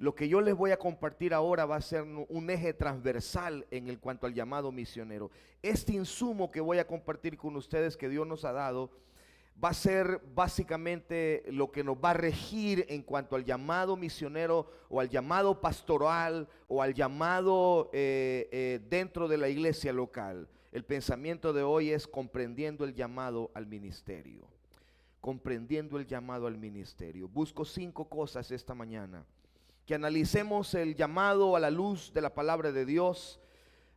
lo que yo les voy a compartir ahora va a ser un eje transversal en cuanto al llamado misionero. Este insumo que voy a compartir con ustedes que Dios nos ha dado va a ser básicamente lo que nos va a regir en cuanto al llamado misionero o al llamado pastoral o al llamado dentro de la iglesia local. El pensamiento de hoy es comprendiendo el llamado al ministerio. Comprendiendo el llamado al ministerio. Busco 5 cosas esta mañana. Que analicemos el llamado a la luz de la palabra de Dios.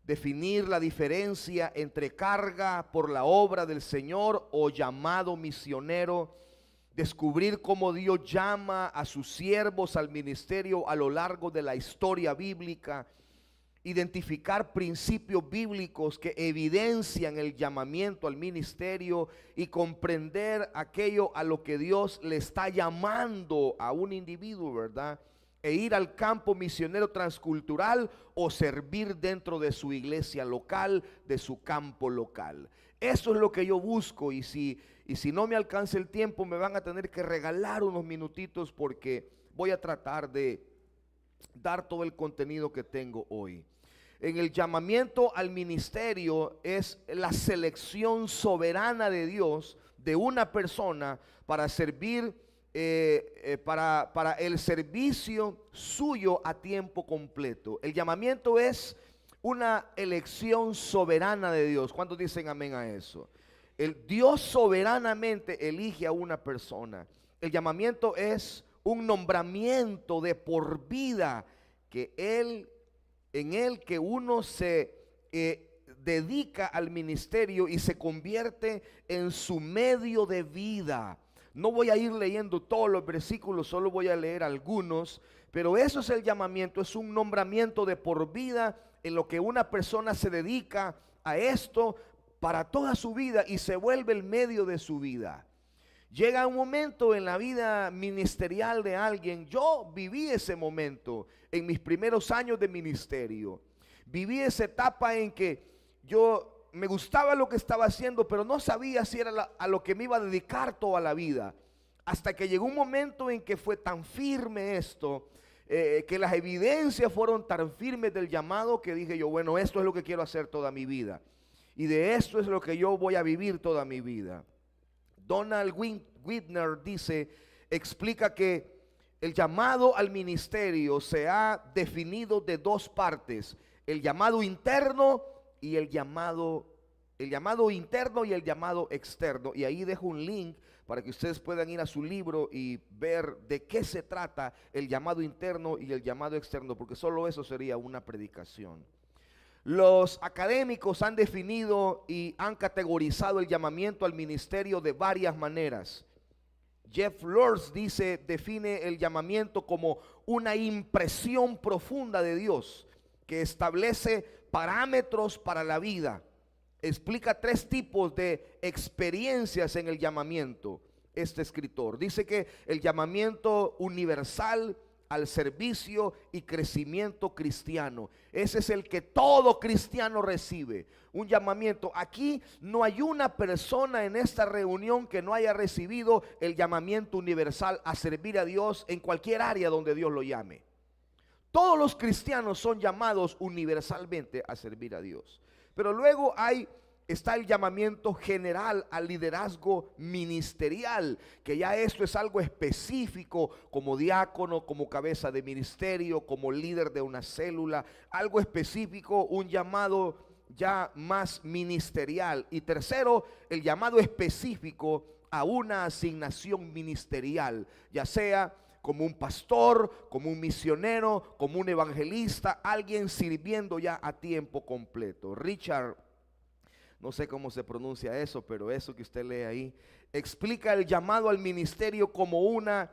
Definir la diferencia entre carga por la obra del Señor o llamado misionero. Descubrir cómo Dios llama a sus siervos al ministerio a lo largo de la historia bíblica. Identificar principios bíblicos que evidencian el llamamiento al ministerio y comprender aquello a lo que Dios le está llamando a un individuo, ¿verdad? E ir al campo misionero transcultural o servir dentro de su iglesia local, de su campo local. Eso es lo que yo busco, y si no me alcanza el tiempo me van a tener que regalar unos minutitos porque voy a tratar de dar todo el contenido que tengo hoy. En el llamamiento al ministerio es la selección soberana de Dios de una persona para servir, para el servicio suyo a tiempo completo. El llamamiento es una elección soberana de Dios. ¿Cuántos dicen amén a eso? El Dios soberanamente elige a una persona. El llamamiento es un nombramiento de por vida que en él que uno se dedica al ministerio y se convierte en su medio de vida. No voy a ir leyendo todos los versículos, solo voy a leer algunos, pero eso es el llamamiento, es un nombramiento de por vida en lo que una persona se dedica a esto para toda su vida y se vuelve el medio de su vida. Llega un momento en la vida ministerial de alguien. Yo viví ese momento en mis primeros años de ministerio. Viví esa etapa en que yo me gustaba lo que estaba haciendo, pero no sabía si era a lo que me iba a dedicar toda la vida. Hasta que llegó un momento en que fue tan firme esto, que las evidencias fueron tan firmes del llamado, que dije yo, bueno, esto es lo que quiero hacer toda mi vida. Y de esto es lo que yo voy a vivir toda mi vida. Donald Whitner explica que el llamado al ministerio se ha definido de 2 partes: el llamado interno y el llamado interno y el llamado externo. Y ahí dejo un link para que ustedes puedan ir a su libro y ver de qué se trata el llamado interno y el llamado externo, porque solo eso sería una predicación. Los académicos han definido y han categorizado el llamamiento al ministerio de varias maneras. Jeff Lorz define el llamamiento como una impresión profunda de Dios que establece parámetros para la vida. Explica 3 tipos de experiencias en el llamamiento. Este escritor dice que el llamamiento universal al servicio y crecimiento cristiano, ese es el que todo cristiano recibe, un llamamiento. Aquí no hay una persona en esta reunión que no haya recibido el llamamiento universal a servir a Dios en cualquier área donde Dios lo llame. Todos los cristianos son llamados universalmente a servir a Dios, pero luego está el llamamiento general al liderazgo ministerial, que ya esto es algo específico, como diácono, como cabeza de ministerio, como líder de una célula, algo específico, un llamado ya más ministerial. Y tercero, el llamado específico a una asignación ministerial, ya sea como un pastor, como un misionero, como un evangelista, alguien sirviendo ya a tiempo completo. Richard, no sé cómo se pronuncia eso, pero eso que usted lee ahí, explica el llamado al ministerio como una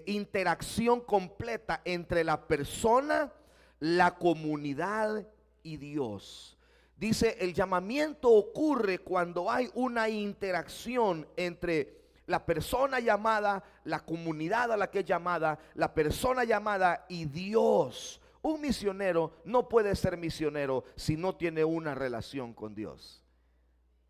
interacción completa entre la persona, la comunidad y Dios. Dice, el llamamiento ocurre cuando hay una interacción entre la persona llamada, la comunidad a la que es llamada, la persona llamada y Dios. Un misionero no puede ser misionero si no tiene una relación con Dios.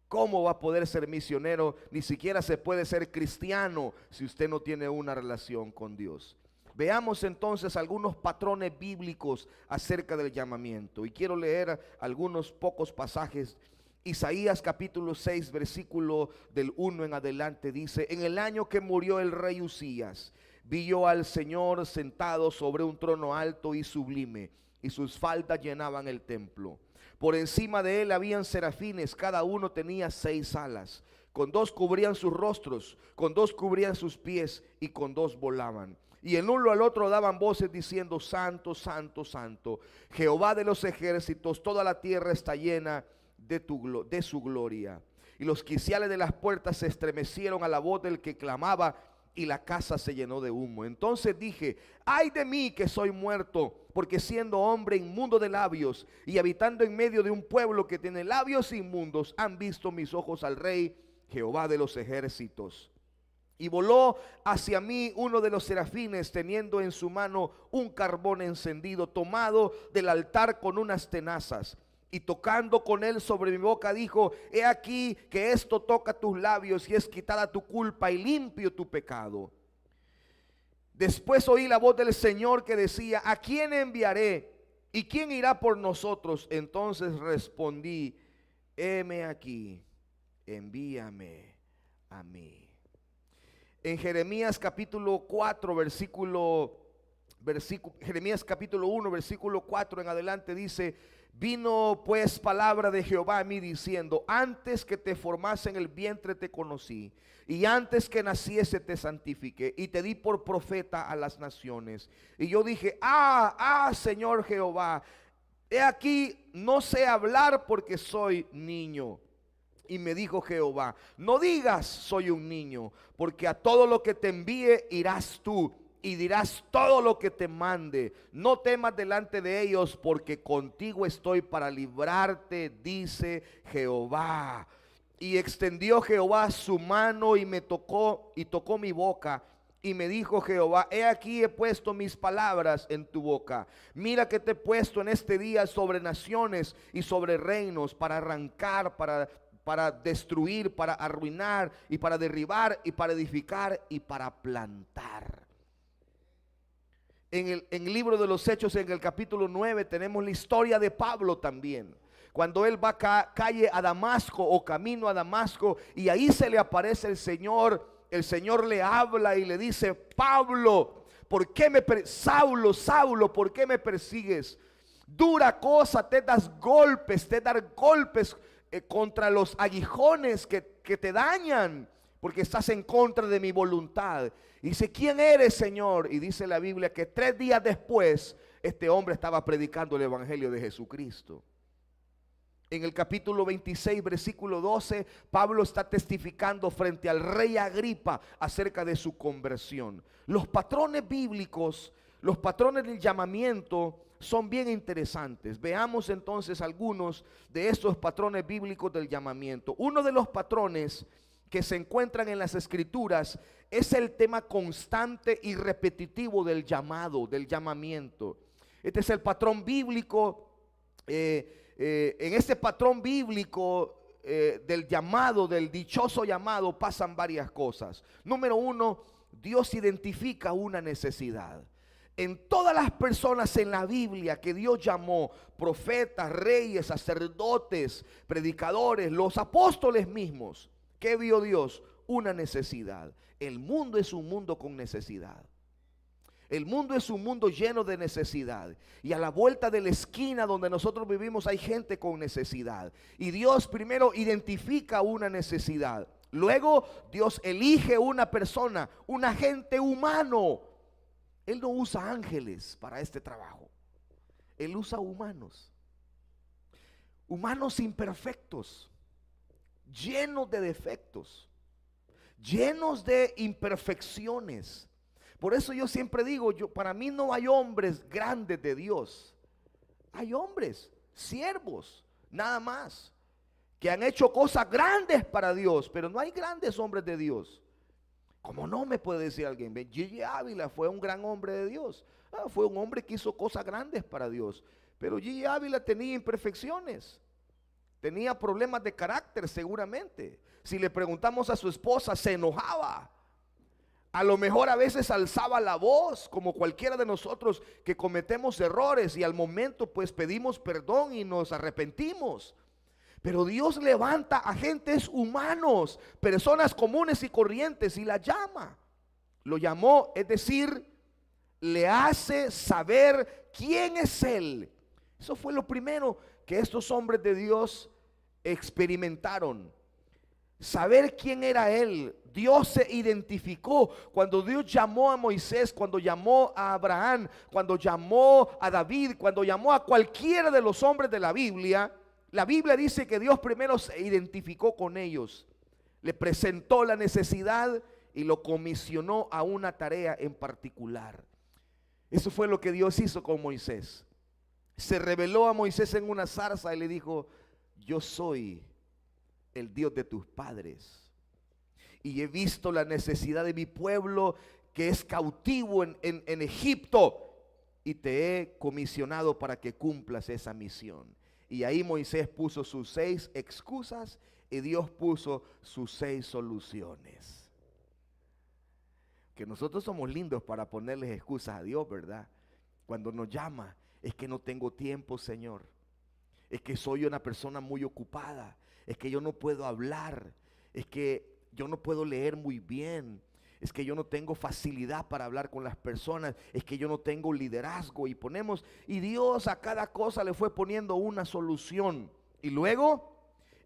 ¿Cómo va a poder ser misionero? Ni siquiera se puede ser cristiano si usted no tiene una relación con Dios. Veamos entonces algunos patrones bíblicos acerca del llamamiento. Y quiero leer algunos pocos pasajes. Isaías capítulo 6, versículo del 1 en adelante dice: en el año que murió el rey Usías, vi yo al Señor sentado sobre un trono alto y sublime, y sus faldas llenaban el templo. Por encima de él habían serafines, cada uno tenía 6 alas. Con 2 cubrían sus rostros, con 2 cubrían sus pies, y con 2 volaban. Y el uno al otro daban voces diciendo: Santo, Santo, Santo, Jehová de los ejércitos, toda la tierra está llena de su gloria. Y los quiciales de las puertas se estremecieron a la voz del que clamaba, y la casa se llenó de humo. Entonces dije: ay de mí que soy muerto, porque siendo hombre inmundo de labios y habitando en medio de un pueblo que tiene labios inmundos, han visto mis ojos al Rey, Jehová de los ejércitos. Y voló hacia mí uno de los serafines, teniendo en su mano un carbón encendido, tomado del altar con unas tenazas. Y tocando con él sobre mi boca, dijo: he aquí que esto toca tus labios, y es quitada tu culpa y limpio tu pecado. Después oí la voz del Señor que decía: ¿a quién enviaré? ¿Y quién irá por nosotros? Entonces respondí: heme aquí, envíame a mí. En Jeremías capítulo 4, Jeremías capítulo 1, versículo 4 en adelante dice: vino pues palabra de Jehová a mí diciendo: antes que te formase en el vientre te conocí, y antes que naciese te santifiqué, y te di por profeta a las naciones. Y yo dije: Señor Jehová, he aquí no sé hablar porque soy niño. Y me dijo Jehová: no digas soy un niño, porque a todo lo que te envíe irás tú, y dirás todo lo que te mande. No temas delante de ellos, porque contigo estoy para librarte, dice Jehová. Y extendió Jehová su mano y me tocó, y tocó mi boca. Y me dijo Jehová: he aquí he puesto mis palabras en tu boca. Mira que te he puesto en este día sobre naciones y sobre reinos, para arrancar, para destruir, para arruinar, y para derribar, y para edificar, y para plantar. En el libro de los Hechos, en el capítulo 9, tenemos la historia de Pablo también. Cuando él va calle a Damasco, o camino a Damasco, y ahí se le aparece el Señor le habla y le dice: Pablo, ¿por qué Saulo, Saulo, ¿por qué me persigues? Dura cosa te dar golpes contra los aguijones que te dañan, porque estás en contra de mi voluntad. Y dice: ¿quién eres, Señor? Y dice la Biblia que 3 días después este hombre estaba predicando el evangelio de Jesucristo. En el capítulo 26, versículo 12, Pablo está testificando frente al rey Agripa acerca de su conversión. Los patrones bíblicos, los patrones del llamamiento son bien interesantes. Veamos entonces algunos de estos patrones bíblicos del llamamiento. Uno de los patrones que se encuentran en las escrituras es el tema constante y repetitivo del llamado, del llamamiento. Este es el patrón bíblico. En este patrón bíblico del llamado, del dichoso llamado, pasan varias cosas. Número 1, Dios identifica una necesidad. En todas las personas en la Biblia que Dios llamó, profetas, reyes, sacerdotes, predicadores, los apóstoles mismos, ¿qué vio Dios? Una necesidad. El mundo es un mundo con necesidad. El mundo es un mundo lleno de necesidad. Y a la vuelta de la esquina donde nosotros vivimos hay gente con necesidad. Y Dios primero identifica una necesidad. Luego Dios elige una persona, un agente humano. Él no usa ángeles para este trabajo. Él usa humanos. Humanos imperfectos, llenos de defectos, llenos de imperfecciones. Por eso yo siempre digo, para mí no hay hombres grandes de Dios. Hay hombres, siervos, nada más, que han hecho cosas grandes para Dios, pero no hay grandes hombres de Dios. ¿Cómo no me puede decir alguien? Gigi Ávila fue un gran hombre de Dios. Fue un hombre que hizo cosas grandes para Dios. Pero Gigi Ávila tenía imperfecciones. Tenía problemas de carácter seguramente. Si le preguntamos a su esposa, se enojaba. A lo mejor a veces alzaba la voz, como cualquiera de nosotros que cometemos errores, y al momento pues pedimos perdón y nos arrepentimos. Pero Dios levanta a gentes humanos, personas comunes y corrientes, y la llama. Lo llamó, es decir, le hace saber quién es Él. Eso fue lo primero que estos hombres de Dios experimentaron. Saber quién era Él. Dios se identificó cuando Dios llamó a Moisés, cuando llamó a Abraham, cuando llamó a David, cuando llamó a cualquiera de los hombres de la Biblia. La Biblia dice que Dios primero se identificó con ellos, le presentó la necesidad y lo comisionó a una tarea en particular. Eso fue lo que Dios hizo con Moisés. Se reveló a Moisés en una zarza y le dijo: yo soy el Dios de tus padres, y he visto la necesidad de mi pueblo que es cautivo en Egipto, y te he comisionado para que cumplas esa misión. Y ahí Moisés puso sus 6 excusas y Dios puso sus 6 soluciones. Que nosotros somos lindos para ponerles excusas a Dios, ¿verdad? Cuando nos llama: es que no tengo tiempo, Señor. Es que soy una persona muy ocupada. Es que yo no puedo hablar. Es que yo no puedo leer muy bien. Es que yo no tengo facilidad para hablar con las personas. Es que yo no tengo liderazgo. Y Dios a cada cosa le fue poniendo una solución. Y luego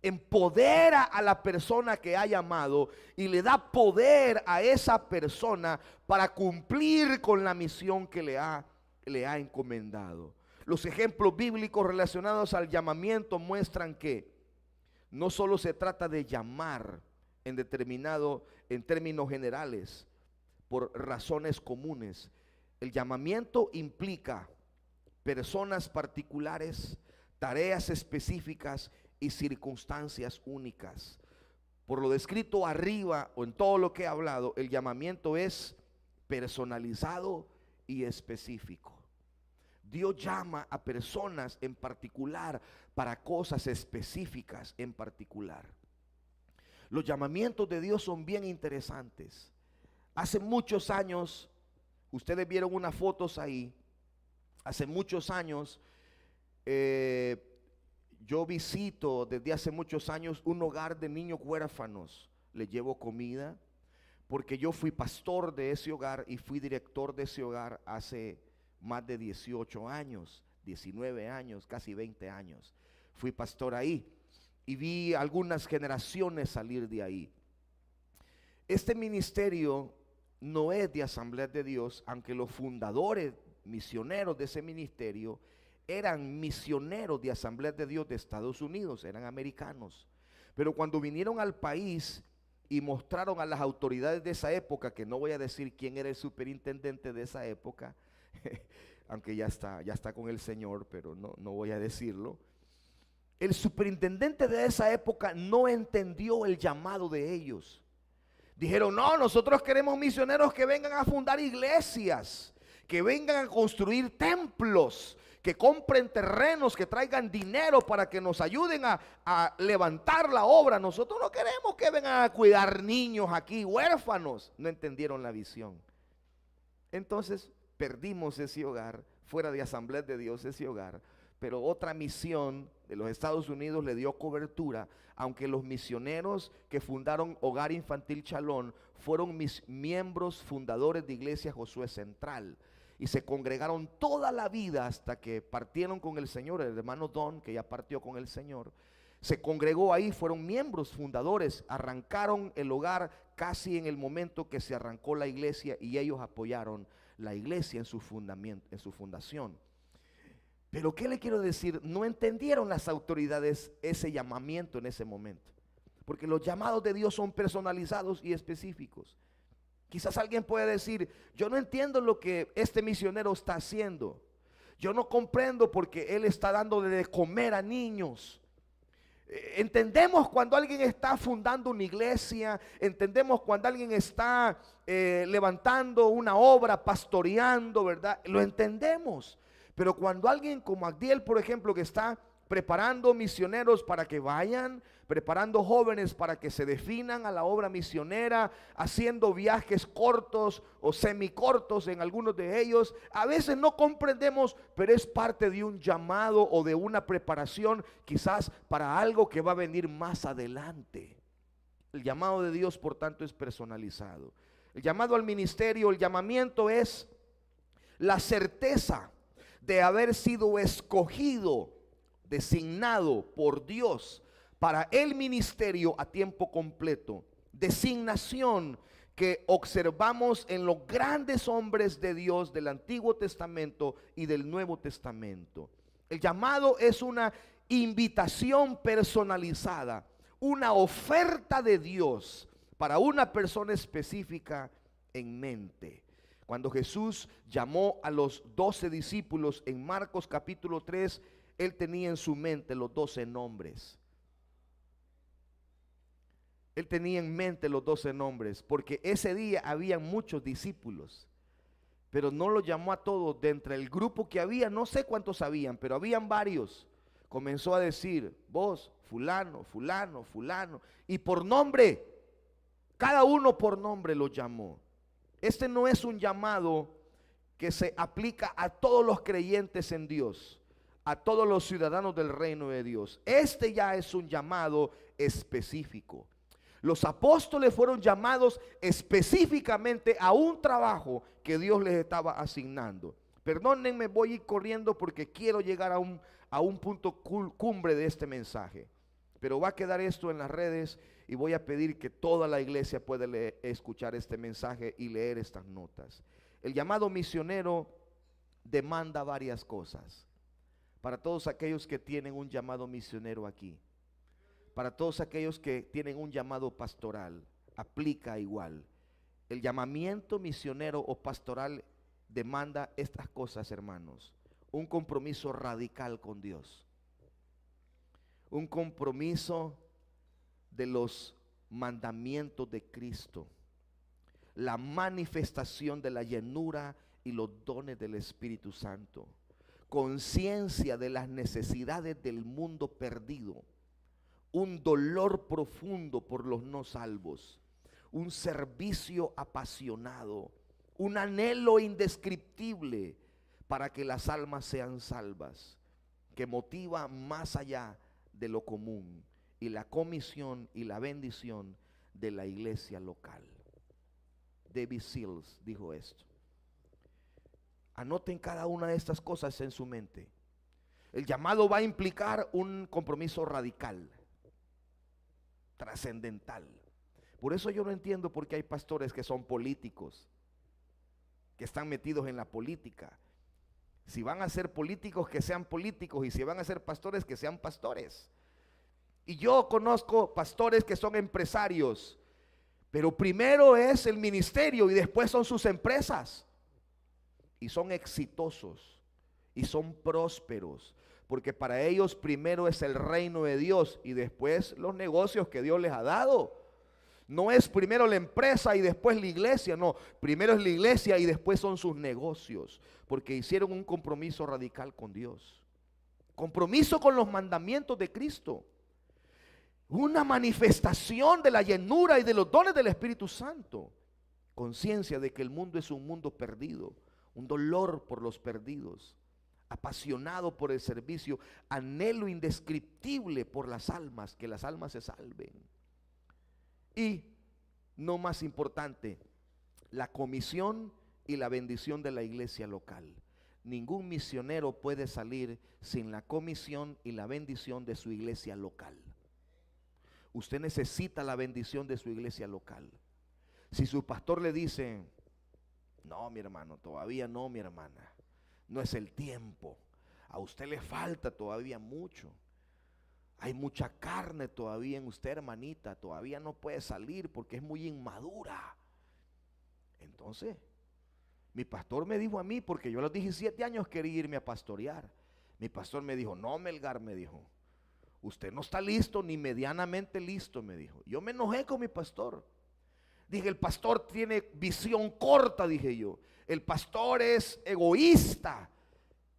empodera a la persona que ha llamado y le da poder a esa persona para cumplir con la misión que le ha encomendado. Los ejemplos bíblicos relacionados al llamamiento muestran que no solo se trata de llamar en términos generales, por razones comunes. El llamamiento implica personas particulares, tareas específicas y circunstancias únicas. Por lo descrito arriba o en todo lo que he hablado, el llamamiento es personalizado y específico. Dios llama a personas en particular para cosas específicas en particular. Los llamamientos de Dios son bien interesantes. Hace muchos años, ustedes vieron unas fotos ahí. Hace muchos años, yo visito desde hace muchos años un hogar de niños huérfanos. Les llevo comida porque yo fui pastor de ese hogar y fui director de ese hogar hace más de 18 años, 19 años, casi 20 años. Fui pastor ahí y vi algunas generaciones salir de ahí. Este ministerio no es de Asamblea de Dios, aunque los fundadores misioneros de ese ministerio eran misioneros de Asamblea de Dios de Estados Unidos, eran americanos. Pero cuando vinieron al país y mostraron a las autoridades de esa época, que no voy a decir quién era el superintendente de esa época, aunque ya está con el Señor, pero no voy a decirlo. El superintendente de esa época no entendió el llamado de ellos. Dijeron: no, nosotros queremos misioneros que vengan a fundar iglesias, que vengan a construir templos, que compren terrenos, que traigan dinero para que nos ayuden a levantar la obra. Nosotros no queremos que vengan a cuidar niños aquí, huérfanos. No entendieron la visión. Entonces perdimos ese hogar, fuera de Asamblea de Dios ese hogar. Pero otra misión de los Estados Unidos le dio cobertura, aunque los misioneros que fundaron Hogar Infantil Chalón fueron mis miembros fundadores de Iglesia Josué Central, y se congregaron toda la vida hasta que partieron con el Señor. El hermano Don, que ya partió con el Señor, se congregó ahí, fueron miembros fundadores, arrancaron el hogar casi en el momento que se arrancó la iglesia, y ellos apoyaron la iglesia en su fundamento, en su fundación. Pero ¿qué le quiero decir? No entendieron las autoridades ese llamamiento en ese momento, porque los llamados de Dios son personalizados y específicos. Quizás alguien puede decir: yo no entiendo lo que este misionero está haciendo, yo no comprendo porque él está dando de comer a niños. Entendemos cuando alguien está fundando una iglesia, entendemos cuando alguien está levantando una obra, pastoreando, ¿verdad? Lo entendemos. Pero cuando alguien como Agdiel, por ejemplo, que está preparando misioneros para que vayan, preparando jóvenes para que se definan a la obra misionera, haciendo viajes cortos o semicortos en algunos de ellos. A veces no comprendemos, pero es parte de un llamado o de una preparación quizás para algo que va a venir más adelante. El llamado de Dios, por tanto, es personalizado. El llamado al ministerio, el llamamiento es la certeza de haber sido escogido, designado por Dios para el ministerio a tiempo completo. Designación que observamos en los grandes hombres de Dios del Antiguo Testamento y del Nuevo Testamento. El llamado es una invitación personalizada, una oferta de Dios para una persona específica en mente. Cuando Jesús llamó a los 12 discípulos en Marcos capítulo 3, Él tenía en su mente los 12 nombres. Él tenía en mente los 12 nombres, porque ese día habían muchos discípulos, pero no los llamó a todos. De entre el grupo que había, no sé cuántos habían, pero habían varios. Comenzó a decir: vos, fulano, fulano, fulano, y por nombre, cada uno por nombre lo llamó. Este no es un llamado que se aplica a todos los creyentes en Dios, a todos los ciudadanos del reino de Dios. Este ya es un llamado específico. Los apóstoles fueron llamados específicamente a un trabajo que Dios les estaba asignando. Perdónenme, voy a ir corriendo porque quiero llegar a un punto cumbre de este mensaje. Pero va a quedar esto en las redes y voy a pedir que toda la iglesia pueda escuchar este mensaje y leer estas notas. El llamado misionero demanda varias cosas. Para todos aquellos que tienen un llamado misionero aquí, para todos aquellos que tienen un llamado pastoral, aplica igual. El llamamiento misionero o pastoral demanda estas cosas, hermanos: un compromiso radical con Dios, un compromiso de los mandamientos de Cristo, la manifestación de la llenura y los dones del Espíritu Santo, conciencia de las necesidades del mundo perdido, un dolor profundo por los no salvos, un servicio apasionado, un anhelo indescriptible para que las almas sean salvas, que motiva más allá de lo común, y la comisión y la bendición de la iglesia local. David Seals dijo esto. Anoten cada una de estas cosas en su mente. El llamado va a implicar un compromiso radical, trascendental. Por eso yo no entiendo por qué hay pastores que son políticos, que están metidos en la política. Si van a ser políticos, que sean políticos, y si van a ser pastores, que sean pastores. Y yo conozco pastores que son empresarios, pero primero es el ministerio y después son sus empresas. Y son exitosos y son prósperos, porque para ellos primero es el reino de Dios y después los negocios que Dios les ha dado. No es primero la empresa y después la iglesia, no, primero es la iglesia y después son sus negocios, porque hicieron un compromiso radical con Dios, compromiso con los mandamientos de Cristo, una manifestación de la llenura y de los dones del Espíritu Santo, conciencia de que el mundo es un mundo perdido, un dolor por los perdidos, apasionado por el servicio, anhelo indescriptible por las almas, que las almas se salven. Y, no más importante, la comisión y la bendición de la iglesia local. Ningún misionero puede salir sin la comisión y la bendición de su iglesia local. Usted necesita la bendición de su iglesia local. Si su pastor le dice: no, mi hermano, todavía no, mi hermana, no es el tiempo, a usted le falta todavía mucho, hay mucha carne todavía en usted, hermanita, todavía no puede salir porque es muy inmadura. Entonces, mi pastor me dijo a mí, porque yo a los 17 años quería irme a pastorear, mi pastor me dijo: no, Melgar, me dijo, usted no está listo, ni medianamente listo, me dijo. Yo me enojé con mi pastor. Dije: el pastor tiene visión corta, dije yo. El pastor es egoísta.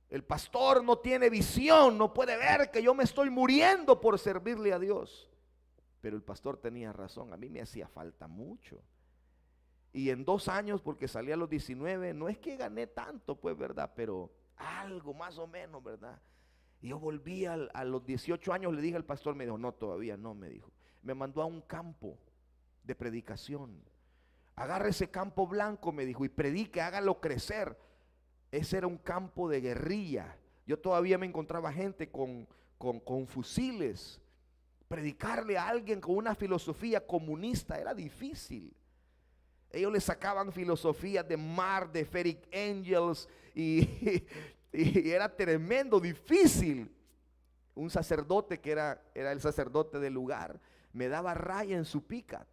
El pastor no tiene visión, no puede ver que yo me estoy muriendo por servirle a Dios. Pero el pastor tenía razón, a mí me hacía falta mucho. Y en 2 años, porque salí a los 19, no es que gané tanto, pues, ¿verdad? Pero algo más o menos, ¿verdad? Y yo volví a los 18 años, le dije al pastor, me dijo, no, todavía no, me dijo. Me mandó a un campo de predicación. Agarre ese campo blanco, me dijo, y predique, hágalo crecer. Ese era un campo de guerrilla. Yo todavía me encontraba gente con fusiles. Predicarle a alguien con una filosofía comunista era difícil. Ellos le sacaban filosofías de Marx, de Frederick Engels y era tremendo, difícil. Un sacerdote que era el sacerdote del lugar, me daba raya en su pickup.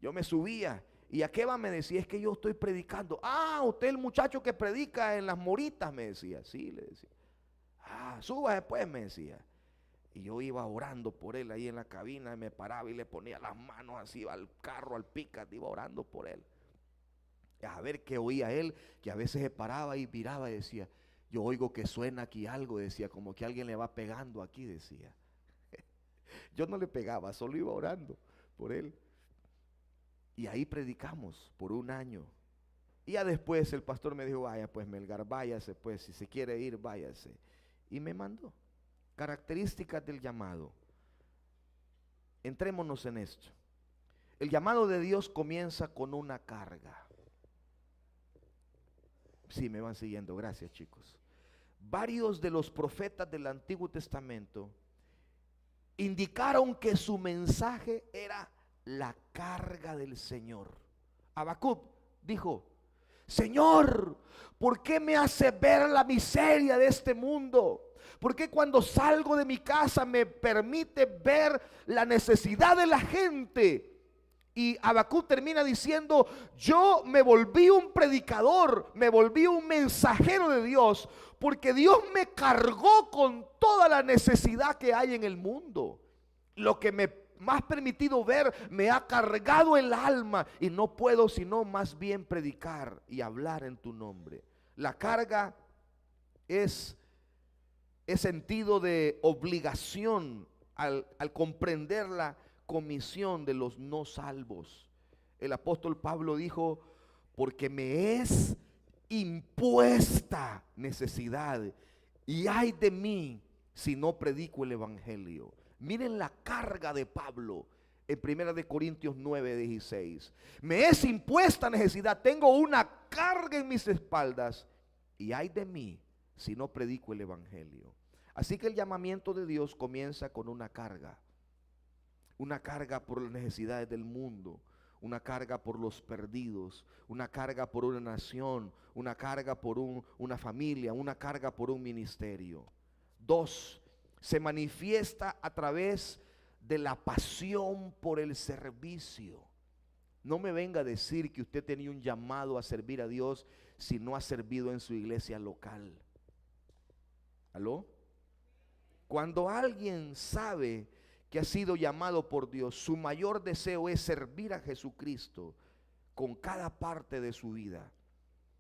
Yo me subía y ¿a qué va? Me decía, es que yo estoy predicando. Ah, usted el muchacho que predica en las moritas, me decía. Sí, le decía. Ah, suba después, me decía. Y yo iba orando por él ahí en la cabina, me paraba y le ponía las manos así al carro, al pickup, iba orando por él. A ver qué oía él, que a veces se paraba y miraba y decía, yo oigo que suena aquí algo, decía, como que alguien le va pegando aquí, decía. Yo no le pegaba, solo iba orando por él. Y ahí predicamos por 1 año. Y ya después el pastor me dijo, vaya pues Melgar, váyase pues, si se quiere ir, váyase. Y me mandó. Características del llamado. Entrémonos en esto. El llamado de Dios comienza con una carga. Sí, me van siguiendo, gracias chicos. Varios de los profetas del Antiguo Testamento indicaron que su mensaje era la carga del Señor. Habacuc dijo, Señor, ¿por qué me hace ver la miseria de este mundo? ¿Por qué cuando salgo de mi casa me permite ver la necesidad de la gente? Y Habacuc termina diciendo, yo me volví un predicador, me volví un mensajero de Dios, porque Dios me cargó con toda la necesidad que hay en el mundo. Lo que me has permitido ver me ha cargado el alma y no puedo sino más bien predicar y hablar en tu nombre. La carga es sentido de obligación al comprender la comisión de los no salvos. El apóstol Pablo dijo, porque me es impuesta necesidad y ay de mí si no predico el evangelio. Miren la carga de Pablo en 1 Corintios 9:16. Me es impuesta necesidad, tengo una carga en mis espaldas y ay de mí si no predico el evangelio. Así que el llamamiento de Dios comienza con una carga por las necesidades del mundo, una carga por los perdidos, una carga por una nación, una carga por una familia, una carga por un ministerio. 2, se manifiesta a través de la pasión por el servicio. No me venga a decir que usted tenía un llamado a servir a Dios si no ha servido en su iglesia local. ¿Aló? Cuando alguien sabe que ha sido llamado por Dios, su mayor deseo es servir a Jesucristo con cada parte de su vida.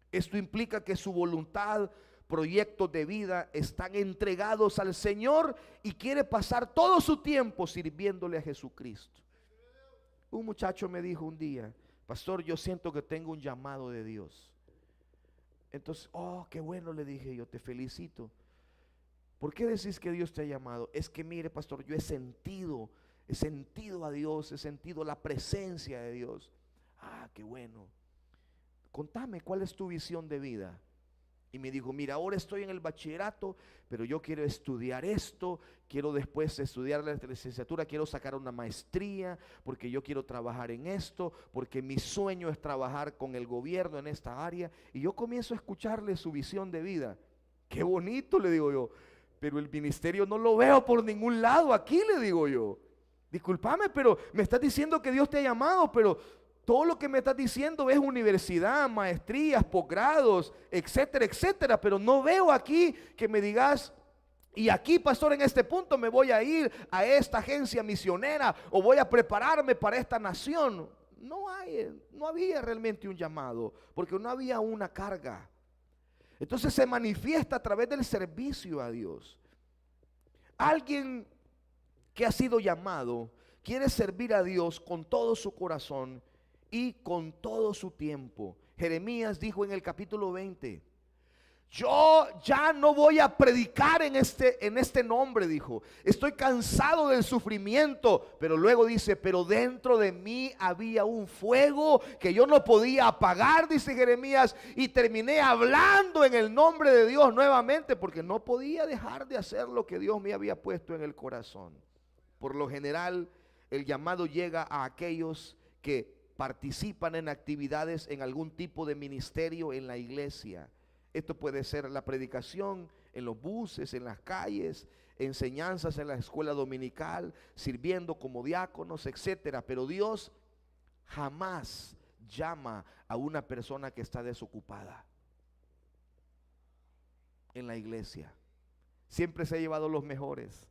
Esto implica que su voluntad, proyectos de vida están entregados al Señor y quiere pasar todo su tiempo sirviéndole a Jesucristo. Un muchacho me dijo un día, pastor, yo siento que tengo un llamado de Dios. Entonces, oh, qué bueno, le dije yo, te felicito. ¿Por qué decís que Dios te ha llamado? Es que mire, pastor, yo he sentido a Dios, he sentido la presencia de Dios. Ah, qué bueno. Contame, ¿cuál es tu visión de vida? Y me dijo, mira, ahora estoy en el bachillerato, pero yo quiero estudiar esto, quiero después estudiar la licenciatura, quiero sacar una maestría, porque yo quiero trabajar en esto, porque mi sueño es trabajar con el gobierno en esta área. Y yo comienzo a escucharle su visión de vida. Qué bonito, le digo yo, pero el ministerio no lo veo por ningún lado aquí, le digo yo. Discúlpame, pero me estás diciendo que Dios te ha llamado, pero todo lo que me estás diciendo es universidad, maestrías, posgrados, etcétera, etcétera. Pero no veo aquí que me digas, y aquí, pastor, en este punto me voy a ir a esta agencia misionera o voy a prepararme para esta nación. No había realmente un llamado, porque no había una carga. Entonces se manifiesta a través del servicio a Dios. Alguien que ha sido llamado quiere servir a Dios con todo su corazón y con todo su tiempo. Jeremías dijo en el capítulo 20: yo ya no voy a predicar en este nombre, dijo. Estoy cansado del sufrimiento. Pero luego dice: pero dentro de mí había un fuego que yo no podía apagar, dice Jeremías. Y terminé hablando en el nombre de Dios nuevamente, porque no podía dejar de hacer lo que Dios me había puesto en el corazón. Por lo general, el llamado llega a aquellos que participan en actividades en algún tipo de ministerio en la iglesia. Esto puede ser la predicación en los buses, en las calles, enseñanzas en la escuela dominical, sirviendo como diáconos, etcétera. Pero Dios jamás llama a una persona que está desocupada en la iglesia. Siempre se ha llevado los mejores.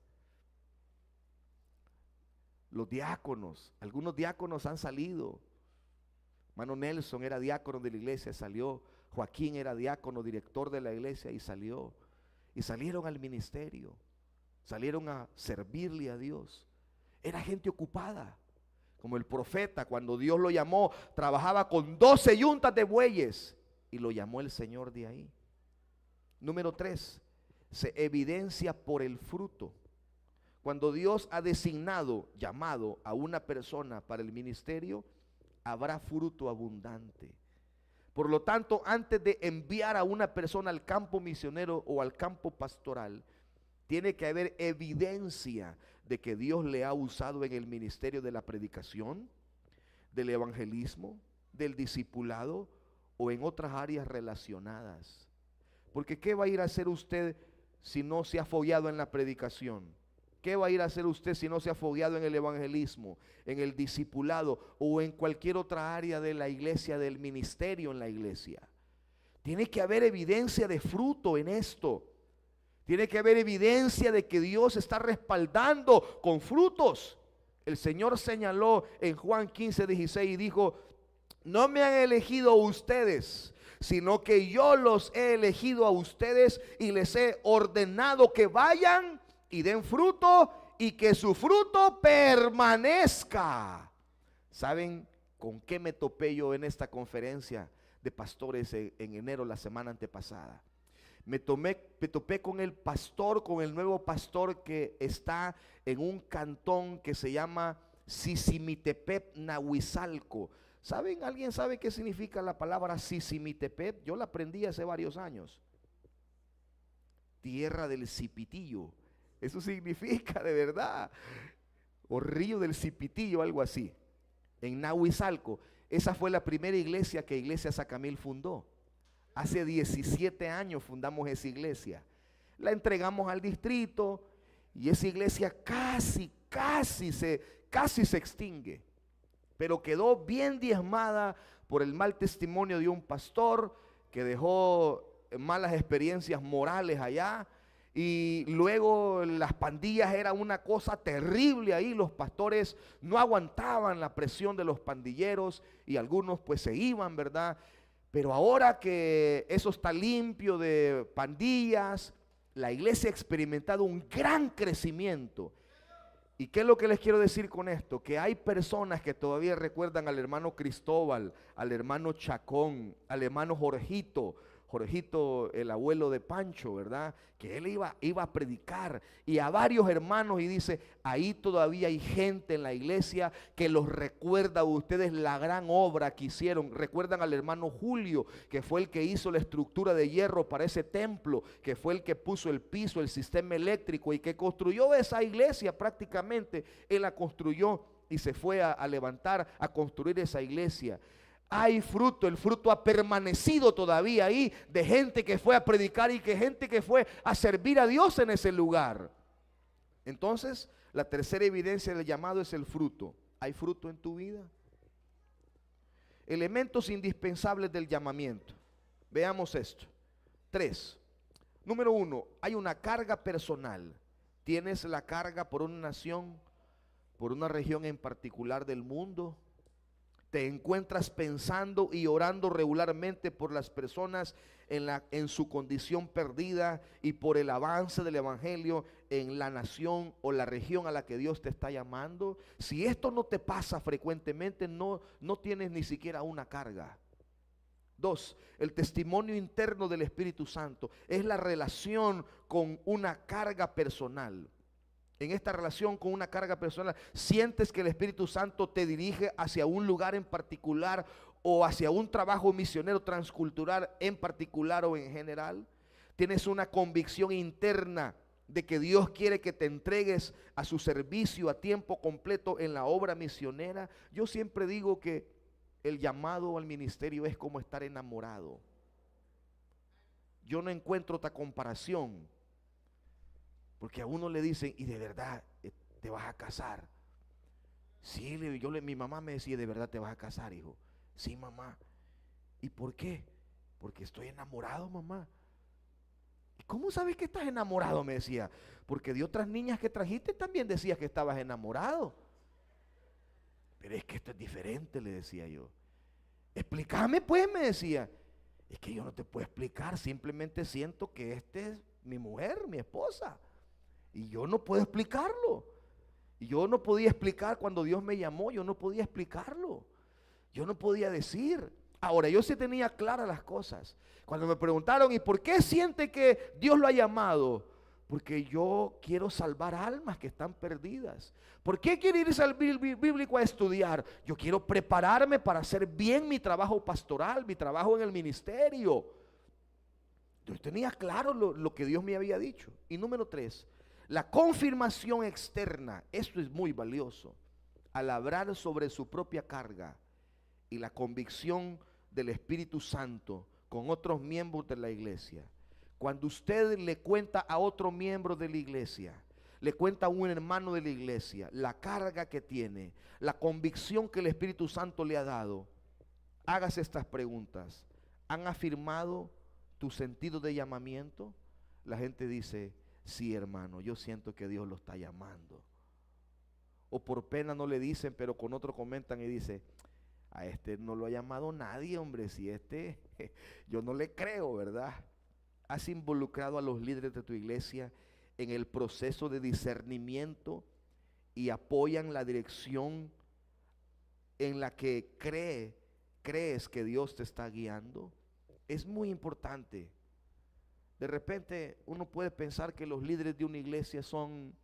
Los diáconos, algunos diáconos han salido. Hermano Nelson era diácono de la iglesia, salió. Joaquín era diácono, director de la iglesia, y salió. Y salieron al ministerio, salieron a servirle a Dios. Era gente ocupada. Como el profeta, cuando Dios lo llamó, trabajaba con 12 yuntas de bueyes, y lo llamó el Señor de ahí. Número 3, se evidencia por el fruto. Cuando Dios ha designado, llamado a una persona para el ministerio, habrá fruto abundante. Por lo tanto, antes de enviar a una persona al campo misionero o al campo pastoral, tiene que haber evidencia de que Dios le ha usado en el ministerio de la predicación, del evangelismo, del discipulado o en otras áreas relacionadas. Porque ¿qué va a ir a hacer usted si no se ha fogueado en la predicación? ¿Qué va a ir a hacer usted si no se ha fogueado en el evangelismo, en el discipulado o en cualquier otra área de la iglesia, del ministerio en la iglesia? Tiene que haber evidencia de fruto en esto. Tiene que haber evidencia de que Dios está respaldando con frutos. El Señor señaló en Juan 15:16 y dijo: no me han elegido ustedes, sino que yo los he elegido a ustedes y les he ordenado que vayan y den fruto y que su fruto permanezca. ¿Saben con qué me topé yo en esta conferencia de pastores en enero, la semana antepasada? Me topé con el pastor, con el nuevo pastor que está en un cantón que se llama Sisimitepec, Nahuizalco. ¿Saben? ¿Alguien sabe qué significa la palabra Sisimitepec? Yo la aprendí hace varios años. Tierra del cipitillo. Eso significa de verdad. O río del cipitillo, algo así. En Nahuizalco. Esa fue la primera iglesia que Iglesia Sacamil fundó. Hace 17 años fundamos esa iglesia. La entregamos al distrito y esa iglesia casi se extingue. Pero quedó bien diezmada por el mal testimonio de un pastor que dejó malas experiencias morales allá. Y luego las pandillas era una cosa terrible ahí. Los pastores no aguantaban la presión de los pandilleros y algunos pues se iban, ¿verdad? Pero ahora que eso está limpio de pandillas, la iglesia ha experimentado un gran crecimiento. ¿Y qué es lo que les quiero decir con esto? Que hay personas que todavía recuerdan al hermano Cristóbal, al hermano Chacón, al hermano Jorgito, el abuelo de Pancho, ¿verdad? Que él iba a predicar, y a varios hermanos, y dice, ahí todavía hay gente en la iglesia que los recuerda a ustedes la gran obra que hicieron. Recuerdan al hermano Julio, que fue el que hizo la estructura de hierro para ese templo, que fue el que puso el piso, el sistema eléctrico, y que construyó esa iglesia prácticamente. Él la construyó y se fue a levantar, a construir esa iglesia. Hay fruto, el fruto ha permanecido todavía ahí, de gente que fue a predicar y que gente que fue a servir a Dios en ese lugar. Entonces, la tercera evidencia del llamado es el fruto. ¿Hay fruto en tu vida? Elementos indispensables del llamamiento. Veamos esto. 3. Número 1, hay una carga personal. Tienes la carga por una nación, por una región en particular del mundo. te encuentras pensando y orando regularmente por las personas en su condición perdida y por el avance del evangelio en la nación o la región a la que Dios te está llamando, si esto no te pasa frecuentemente, no tienes ni siquiera una carga. 2, el testimonio interno del Espíritu Santo es la relación con una carga personal. En esta relación con una carga personal, sientes que el Espíritu Santo te dirige hacia un lugar en particular o hacia un trabajo misionero transcultural en particular o en general. Tienes una convicción interna de que Dios quiere que te entregues a su servicio a tiempo completo en la obra misionera. Yo siempre digo que el llamado al ministerio es como estar enamorado. Yo no encuentro otra comparación. Porque a uno le dicen, y de verdad te vas a casar. Sí, mi mamá me decía, de verdad te vas a casar, hijo. Sí, mamá. ¿Y por qué? Porque estoy enamorado, mamá. ¿Y cómo sabes que estás enamorado? Me decía. Porque de otras niñas que trajiste también decías que estabas enamorado. Pero es que esto es diferente, le decía yo. Explícame pues, me decía. Es que yo no te puedo explicar, simplemente siento que esta es mi mujer, mi esposa. Y yo no puedo explicarlo. Y yo no podía explicar cuando Dios me llamó, yo no podía explicarlo. Yo no podía decir. Ahora, yo sí tenía claras las cosas. Cuando me preguntaron, ¿y por qué siente que Dios lo ha llamado? Porque yo quiero salvar almas que están perdidas. ¿Por qué quiero ir al bíblico a estudiar? Yo quiero prepararme para hacer bien mi trabajo pastoral, mi trabajo en el ministerio. Yo tenía claro lo que Dios me había dicho. Y número 3, la confirmación externa. Esto es muy valioso. Al hablar sobre su propia carga y la convicción del Espíritu Santo con otros miembros de la iglesia. Cuando usted le cuenta a otro miembro de la iglesia, le cuenta a un hermano de la iglesia la carga que tiene, la convicción que el Espíritu Santo le ha dado, hágase estas preguntas. ¿Han afirmado tu sentido de llamamiento? La gente dice, sí, hermano, yo siento que Dios lo está llamando. O por pena no le dicen, pero con otro comentan y dice, a este no lo ha llamado nadie, hombre, si yo no le creo, ¿verdad? ¿Has involucrado a los líderes de tu iglesia en el proceso de discernimiento y apoyan la dirección en la que crees que Dios te está guiando? Es muy importante. De repente uno puede pensar que los líderes de una iglesia son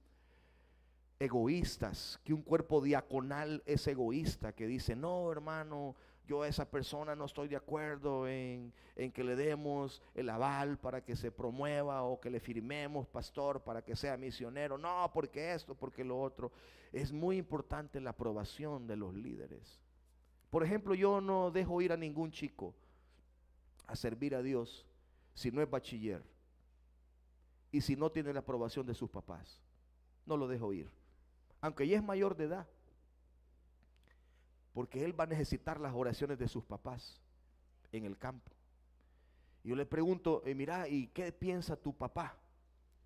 egoístas, que un cuerpo diaconal es egoísta, que dice, no, hermano, yo a esa persona no estoy de acuerdo en que le demos el aval para que se promueva o que le firmemos, pastor, para que sea misionero. No, porque esto, porque lo otro. Es muy importante la aprobación de los líderes. Por ejemplo, yo no dejo ir a ningún chico a servir a Dios si no es bachiller y si no tiene la aprobación de sus papás. No lo dejo ir, aunque ya es mayor de edad, porque él va a necesitar las oraciones de sus papás en el campo. Y yo le pregunto, mira, ¿y qué piensa tu papá?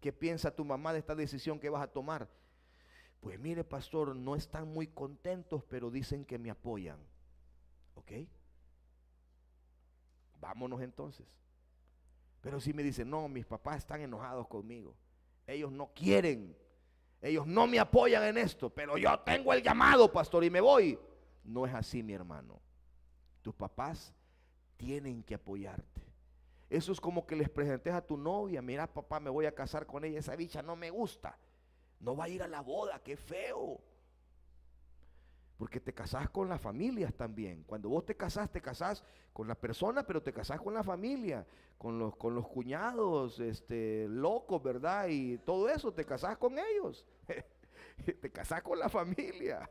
¿Qué piensa tu mamá de esta decisión que vas a tomar? Pues mire, pastor, no están muy contentos, pero dicen que me apoyan. ¿Ok? Vámonos entonces. Pero si me dicen, no, mis papás están enojados conmigo, ellos no quieren, ellos no me apoyan en esto, pero yo tengo el llamado, pastor, y me voy. No es así, mi hermano. Tus papás tienen que apoyarte. Eso es como que les presentes a tu novia, mira, papá, me voy a casar con ella, esa bicha no me gusta, no va a ir a la boda, qué feo. Porque te casás con las familias también. Cuando vos te casás con la persona, pero te casás con la familia, con los cuñados, locos, ¿verdad? Y todo eso, te casás con ellos. Te casás con la familia.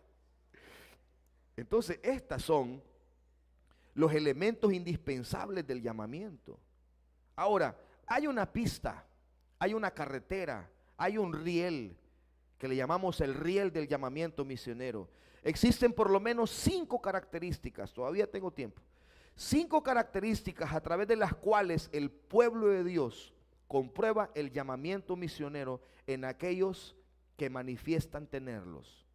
Entonces, estos son los elementos indispensables del llamamiento. Ahora, hay una pista, hay una carretera, hay un riel que le llamamos el riel del llamamiento misionero. Existen por lo menos 5 características, todavía tengo tiempo, 5 características a través de las cuales el pueblo de Dios comprueba el llamamiento misionero en aquellos que manifiestan tenerlos.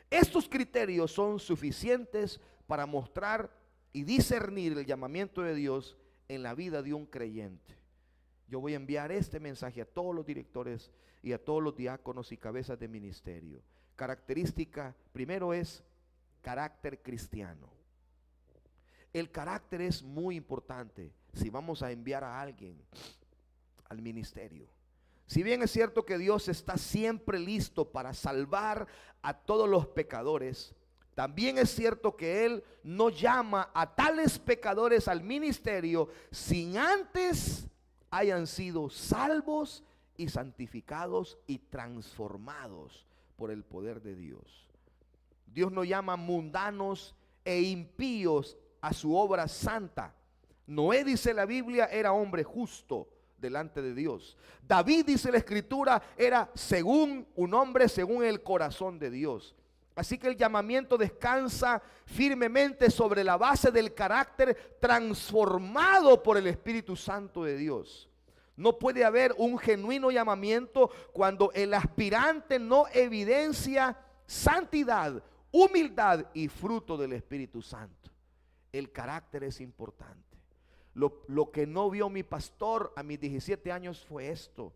Estos criterios son suficientes para mostrar y discernir el llamamiento de Dios en la vida de un creyente. Yo voy a enviar este mensaje a todos los directores y a todos los diáconos y cabezas de ministerio. Característica, primero es carácter cristiano. El carácter es muy importante si vamos a enviar a alguien al ministerio. Si bien es cierto que Dios está siempre listo para salvar a todos los pecadores, también es cierto que Él no llama a tales pecadores al ministerio sin antes hayan sido salvos y santificados y transformados por el poder de Dios. Dios no llama mundanos e impíos a su obra santa. Noé, dice la Biblia, era hombre justo delante de Dios. David, dice la Escritura, era según un hombre según el corazón de Dios. Así que el llamamiento descansa firmemente sobre la base del carácter transformado por el Espíritu Santo de Dios. No puede haber un genuino llamamiento cuando el aspirante no evidencia santidad, humildad y fruto del Espíritu Santo. El carácter es importante. Lo que no vio mi pastor a mis 17 años fue esto.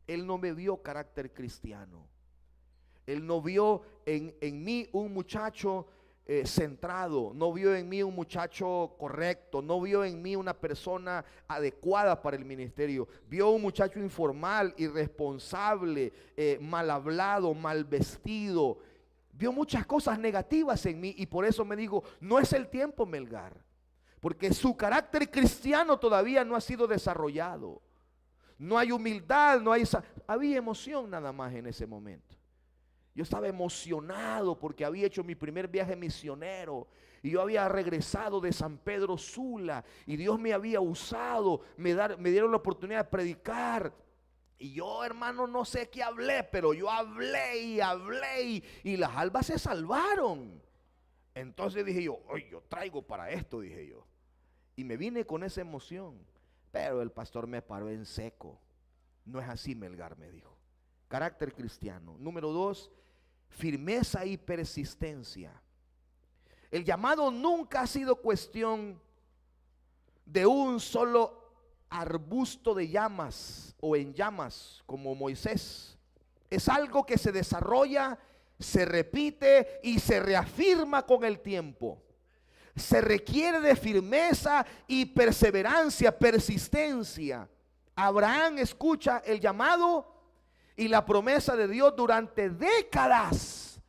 Él no me vio carácter cristiano. Él no vio en mí un muchacho centrado, no vio en mí un muchacho correcto, no vio en mí una persona adecuada para el ministerio. Vio un muchacho informal, irresponsable, mal hablado, mal vestido. Vio muchas cosas negativas en mí y por eso me digo, no es el tiempo, Melgar, porque su carácter cristiano todavía no ha sido desarrollado. No hay humildad, había emoción nada más en ese momento. Yo estaba emocionado porque había hecho mi primer viaje misionero y yo había regresado de San Pedro Sula y Dios me había usado, me dieron la oportunidad de predicar. Y yo, hermano, no sé qué hablé, pero yo hablé y las almas se salvaron. Entonces dije yo, oye, yo traigo para esto, dije yo. Y me vine con esa emoción, pero el pastor me paró en seco. No es así, Melgar, me dijo. Carácter cristiano. Número 2, firmeza y persistencia. El llamado nunca ha sido cuestión de un solo arbusto de llamas o en llamas como Moisés. Es algo que se desarrolla, se repite y se reafirma con el tiempo. Se requiere de firmeza y perseverancia, persistencia. Abraham escucha el llamado y la promesa de Dios durante décadas.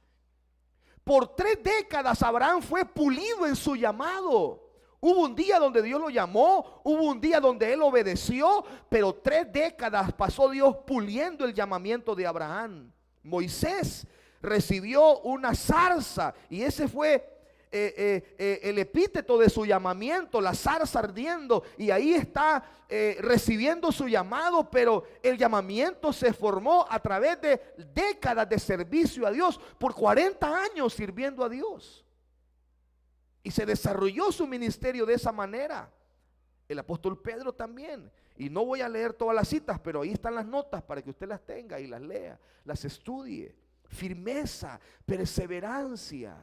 Por 3 décadas Abraham fue pulido en su llamado. Hubo un día donde Dios lo llamó, hubo un día donde él obedeció, pero 3 décadas pasó Dios puliendo el llamamiento de Abraham. Moisés recibió una zarza y ese fue el epíteto de su llamamiento, la zarza ardiendo, y ahí está recibiendo su llamado, pero el llamamiento se formó a través de décadas de servicio a Dios, por 40 años sirviendo a Dios, y se desarrolló su ministerio de esa manera. El apóstol Pedro también, y no voy a leer todas las citas, pero ahí están las notas para que usted las tenga y las lea, las estudie. Firmeza, perseverancia.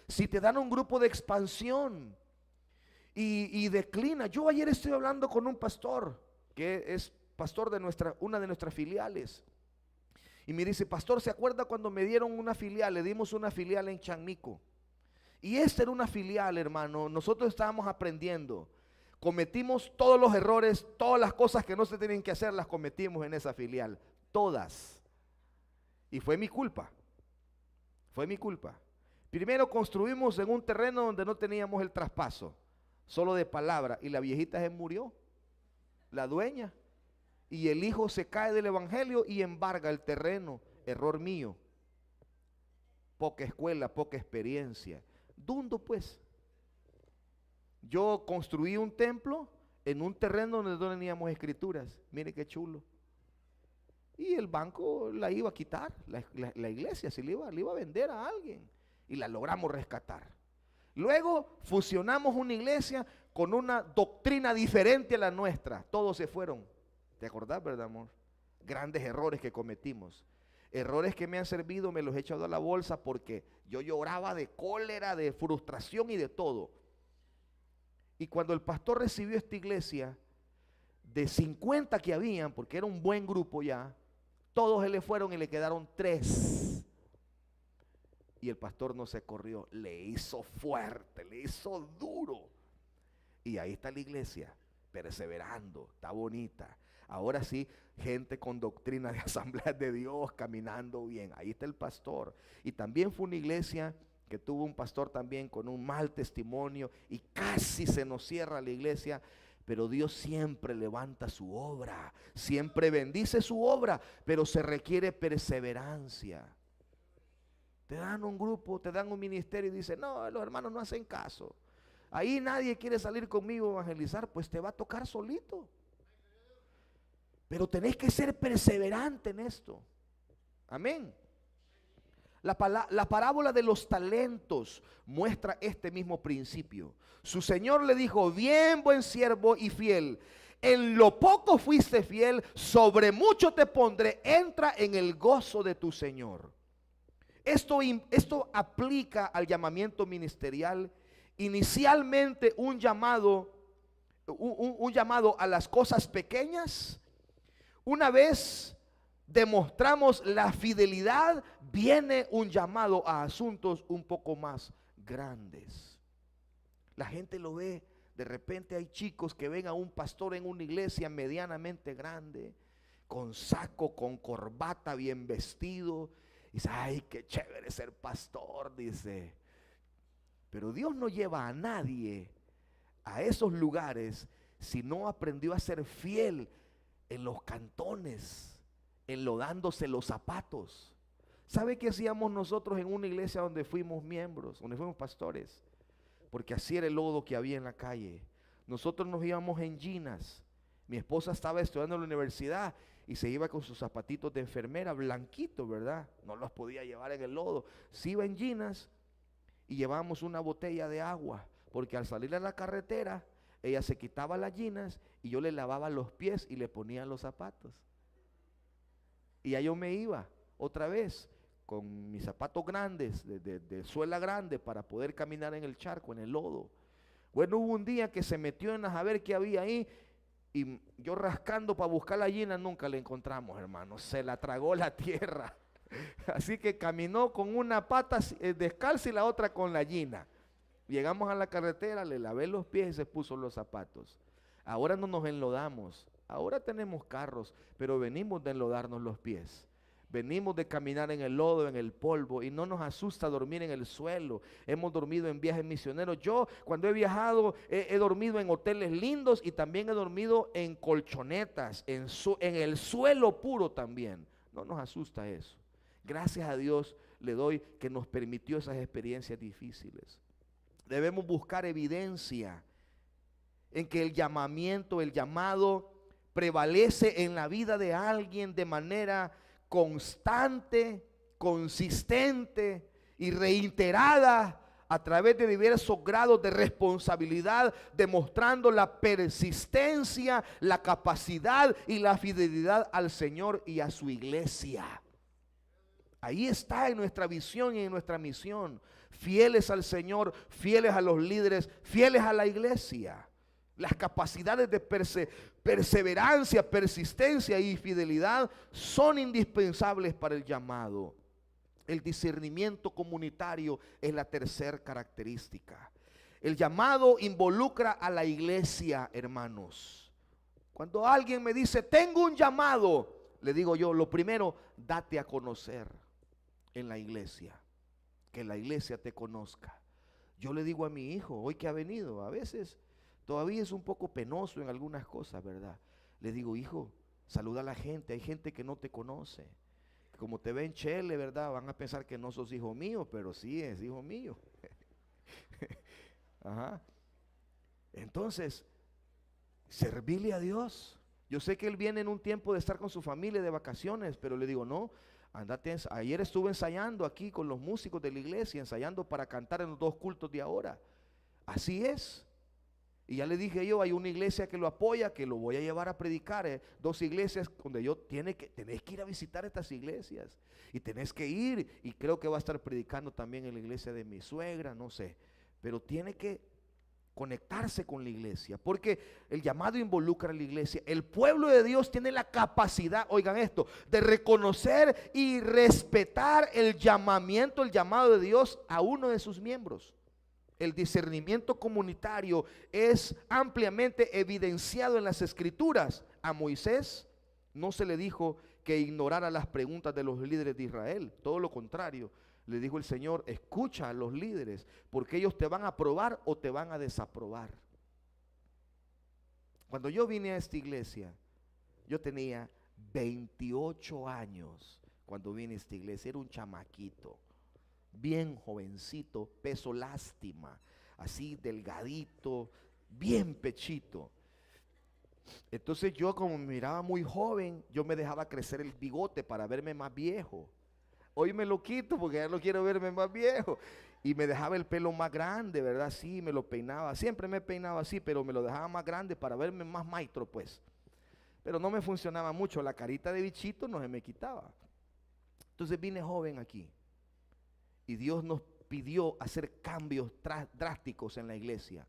Si te dan un grupo de expansión y declina. Yo ayer estoy hablando con un pastor que es pastor de una de nuestras filiales. Y me dice, pastor, ¿se acuerda cuando me dieron una filial? Le dimos una filial en Chanmico. Y esta era una filial, hermano. Nosotros estábamos aprendiendo. Cometimos todos los errores, todas las cosas que no se tienen que hacer, las cometimos en esa filial. Todas. Y fue mi culpa. Fue mi culpa. Primero construimos en un terreno donde no teníamos el traspaso, solo de palabra, y la viejita se murió, la dueña, y el hijo se cae del evangelio y embarga el terreno. Error mío. Poca escuela, poca experiencia. Dundo pues. Yo construí un templo en un terreno donde no teníamos escrituras. Mire qué chulo. Y el banco la iba a quitar, la iglesia se le iba a vender a alguien. Y la logramos rescatar. Luego fusionamos una iglesia con una doctrina diferente a la nuestra. Todos se fueron. ¿Te acordás, verdad, amor? Grandes errores que cometimos. Errores que me han servido me los he echado a la bolsa porque yo lloraba de cólera, de frustración y de todo. Y cuando el pastor recibió esta iglesia, de 50 que habían, porque era un buen grupo ya, todos se le fueron y le quedaron 3. Y el pastor no se corrió, le hizo fuerte, le hizo duro. Y ahí está la iglesia, perseverando, está bonita. Ahora sí, gente con doctrina de Asamblea de Dios, caminando bien. Ahí está el pastor. Y también fue una iglesia que tuvo un pastor también con un mal testimonio y casi se nos cierra la iglesia. Pero Dios siempre levanta su obra, siempre bendice su obra, pero se requiere perseverancia. Te dan un grupo, te dan un ministerio y dicen, no, los hermanos no hacen caso. Ahí nadie quiere salir conmigo a evangelizar, pues te va a tocar solito. Pero tenés que ser perseverante en esto. Amén. La parábola de los talentos muestra este mismo principio. Su señor le dijo, bien buen siervo y fiel, en lo poco fuiste fiel, sobre mucho te pondré, entra en el gozo de tu señor. Esto aplica al llamamiento ministerial. Inicialmente un llamado a las cosas pequeñas. Una vez demostramos la fidelidad, viene un llamado a asuntos un poco más grandes. La gente lo ve. De repente hay chicos que ven a un pastor en una iglesia medianamente grande, con saco, con corbata, bien vestido. Y dice, ay, qué chévere ser pastor, dice. Pero Dios no lleva a nadie a esos lugares si no aprendió a ser fiel en los cantones, enlodándose los zapatos. ¿Sabe qué hacíamos nosotros en una iglesia donde fuimos miembros, donde fuimos pastores? Porque así era el lodo que había en la calle. Nosotros nos íbamos en ginas. Mi esposa estaba estudiando en la universidad y se iba con sus zapatitos de enfermera, blanquitos, ¿verdad? No los podía llevar en el lodo. Se iba en ginas y llevábamos una botella de agua, porque al salir a la carretera, ella se quitaba las ginas y yo le lavaba los pies y le ponía los zapatos. Y ya yo me iba otra vez con mis zapatos grandes, de suela grande, para poder caminar en el charco, en el lodo. Bueno, hubo un día que se metió en a ver qué había ahí, y yo rascando para buscar la gallina, nunca la encontramos, hermano. Se la tragó la tierra. Así que caminó con una pata descalza y la otra con la gallina. Llegamos a la carretera, le lavé los pies y se puso los zapatos. Ahora no nos enlodamos. Ahora tenemos carros, pero venimos de enlodarnos los pies. Venimos de caminar en el lodo, en el polvo, y no nos asusta dormir en el suelo. Hemos dormido en viajes misioneros. Yo, cuando he viajado, he dormido en hoteles lindos y también he dormido en colchonetas, en el suelo puro también. No nos asusta eso. Gracias a Dios le doy que nos permitió esas experiencias difíciles. Debemos buscar evidencia en que el llamado prevalece en la vida de alguien de manera constante, consistente y reiterada a través de diversos grados de responsabilidad, demostrando la persistencia, la capacidad y la fidelidad al Señor y a su iglesia. Ahí está en nuestra visión y en nuestra misión. Fieles al Señor, fieles a los líderes, fieles a la iglesia. Las capacidades de perseverancia, persistencia y fidelidad son indispensables para el llamado. El discernimiento comunitario es la tercera característica. El llamado involucra a la iglesia, hermanos. Cuando alguien me dice, tengo un llamado, le digo yo, lo primero, date a conocer en la iglesia. Que la iglesia te conozca. Yo le digo a mi hijo, hoy que ha venido, a veces todavía es un poco penoso en algunas cosas, ¿verdad? Le digo, hijo, saluda a la gente. Hay gente que no te conoce. Como te ven chele, ¿verdad? Van a pensar que no sos hijo mío, pero sí es hijo mío. Ajá. Entonces, servirle a Dios. Yo sé que él viene en un tiempo de estar con su familia de vacaciones, pero le digo, no, andate. Ayer estuve ensayando aquí con los músicos de la iglesia, ensayando para cantar en los 2 cultos de ahora. Así es. Y ya le dije yo, hay una iglesia que lo apoya, que lo voy a llevar a predicar. 2 iglesias donde tenés que ir a visitar estas iglesias. Y tenés que ir, y creo que va a estar predicando también en la iglesia de mi suegra, no sé. Pero tiene que conectarse con la iglesia, porque el llamado involucra a la iglesia. El pueblo de Dios tiene la capacidad, oigan esto, de reconocer y respetar el llamamiento, el llamado de Dios a uno de sus miembros. El discernimiento comunitario es ampliamente evidenciado en las escrituras. A Moisés no se le dijo que ignorara las preguntas de los líderes de Israel, todo lo contrario. Le dijo el Señor: escucha a los líderes, porque ellos te van a aprobar o te van a desaprobar. Cuando yo vine a esta iglesia, yo tenía 28 años. Cuando vine a esta iglesia era un chamaquito, bien jovencito, peso lástima, así delgadito, bien pechito. Entonces yo, como me miraba muy joven, yo me dejaba crecer el bigote para verme más viejo. Hoy me lo quito porque ya no quiero verme más viejo. Y me dejaba el pelo más grande, ¿verdad? Sí, me lo peinaba. Siempre me peinaba así, pero me lo dejaba más grande para verme más maestro, pues. Pero no me funcionaba mucho. La carita de bichito no se me quitaba. Entonces vine joven aquí. Y Dios nos pidió hacer cambios drásticos en la iglesia.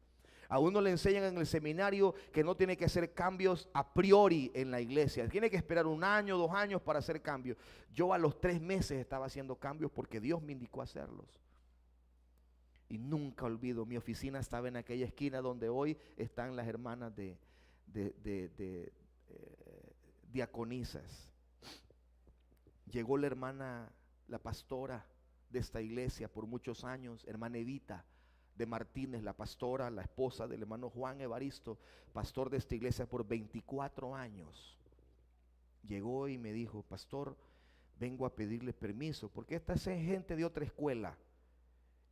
A uno le enseñan en el seminario que no tiene que hacer cambios a priori en la iglesia. Tiene que esperar 1 año, 2 años para hacer cambios. Yo a los 3 meses estaba haciendo cambios porque Dios me indicó hacerlos. Y nunca olvido, mi oficina estaba en aquella esquina donde hoy están las hermanas de diaconisas. Llegó la hermana, la pastora de esta iglesia por muchos años, hermana Evita de Martínez, la pastora, la esposa del hermano Juan Evaristo, pastor de esta iglesia por 24 años. Llegó y me dijo: pastor, vengo a pedirle permiso, porque esta es gente de otra escuela.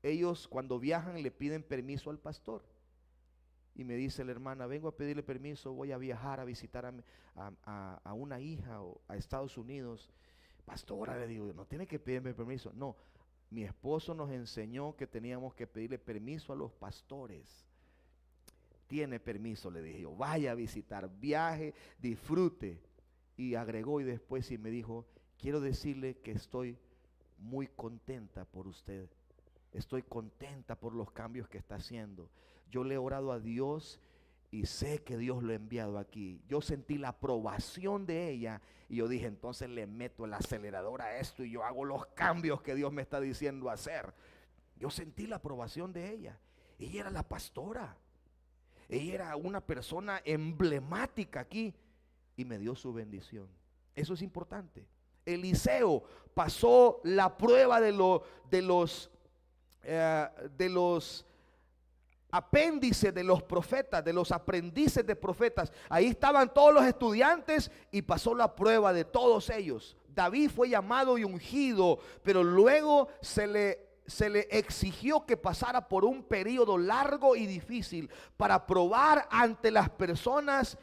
Ellos cuando viajan le piden permiso al pastor. Y me dice la hermana: vengo a pedirle permiso, voy a viajar a visitar a una hija a Estados Unidos. Pastora, le digo, no tiene que pedirme permiso. No, mi esposo nos enseñó que teníamos que pedirle permiso a los pastores. Tiene permiso, le dije yo, vaya a visitar, viaje, disfrute. Y agregó y después me dijo: quiero decirle que estoy muy contenta por usted. Estoy contenta por los cambios que está haciendo. Yo le he orado a Dios y sé que Dios lo ha enviado aquí. Yo sentí la aprobación de ella y yo dije: entonces le meto el acelerador a esto y yo hago los cambios que Dios me está diciendo hacer. Yo sentí la aprobación de ella. Ella era la pastora. Ella era una persona emblemática aquí y me dio su bendición. Eso es importante. Eliseo pasó la prueba de los apéndices de los profetas, de los aprendices de profetas. Ahí estaban todos los estudiantes y pasó la prueba de todos ellos. David fue llamado y ungido, pero luego se le exigió que pasara por un periodo largo y difícil para probar ante las personas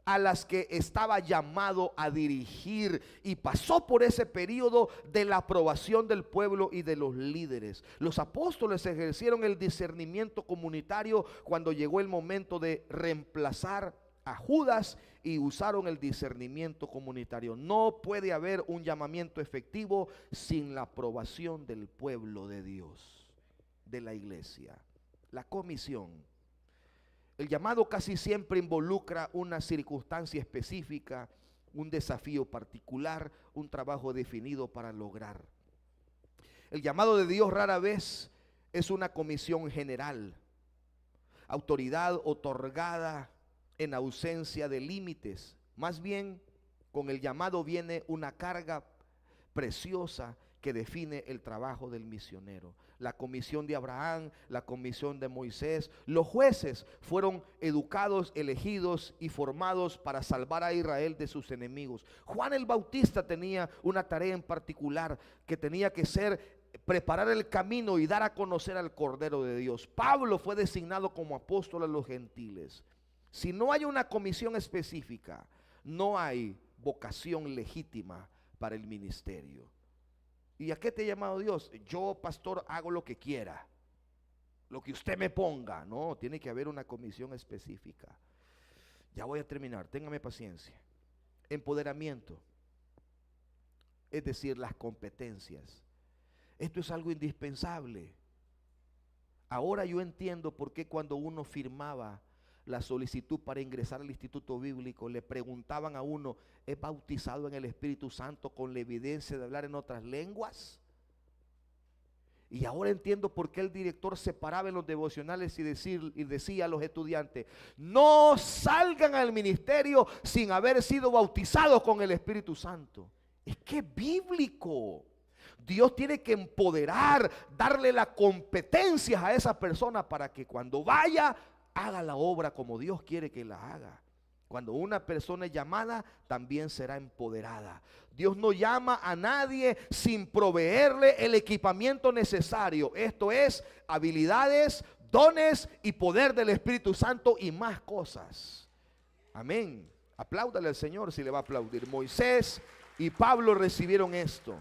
a las que estaba llamado a dirigir, y pasó por ese periodo de la aprobación del pueblo y de los líderes. Los apóstoles ejercieron el discernimiento comunitario cuando llegó el momento de reemplazar a Judas y usaron el discernimiento comunitario. No puede haber un llamamiento efectivo sin la aprobación del pueblo de Dios, de la iglesia. La comisión. El llamado casi siempre involucra una circunstancia específica, un desafío particular, un trabajo definido para lograr. El llamado de Dios rara vez es una comisión general, autoridad otorgada en ausencia de límites. Más bien, con el llamado viene una carga preciosa que define el trabajo del misionero. La comisión de Abraham, la comisión de Moisés, los jueces fueron educados, elegidos y formados para salvar a Israel de sus enemigos. Juan el Bautista tenía una tarea en particular que tenía que ser preparar el camino y dar a conocer al Cordero de Dios. Pablo fue designado como apóstol a los gentiles. Si no hay una comisión específica, no hay vocación legítima para el ministerio. ¿Y a qué te ha llamado Dios? Yo, pastor, hago lo que quiera. lo que usted me ponga. No, tiene que haber una comisión específica. Ya voy a terminar, téngame paciencia. Empoderamiento, es decir, las competencias. Esto es algo indispensable. Ahora yo entiendo por qué cuando uno firmaba la solicitud para ingresar al Instituto Bíblico, le preguntaban a uno, ¿es bautizado en el Espíritu Santo con la evidencia de hablar en otras lenguas? Y ahora entiendo por qué el director se paraba en los devocionales y decía a los estudiantes, no salgan al ministerio sin haber sido bautizados con el Espíritu Santo. Es que es bíblico. Dios tiene que empoderar, darle las competencias a esa persona para que cuando vaya, haga la obra como Dios quiere que la haga. Cuando una persona es llamada, también será empoderada. Dios no llama a nadie sin proveerle el equipamiento necesario. Esto es habilidades, dones y poder del Espíritu Santo y más cosas. Amén. Apláudale al Señor si le va a aplaudir. Moisés y Pablo recibieron esto.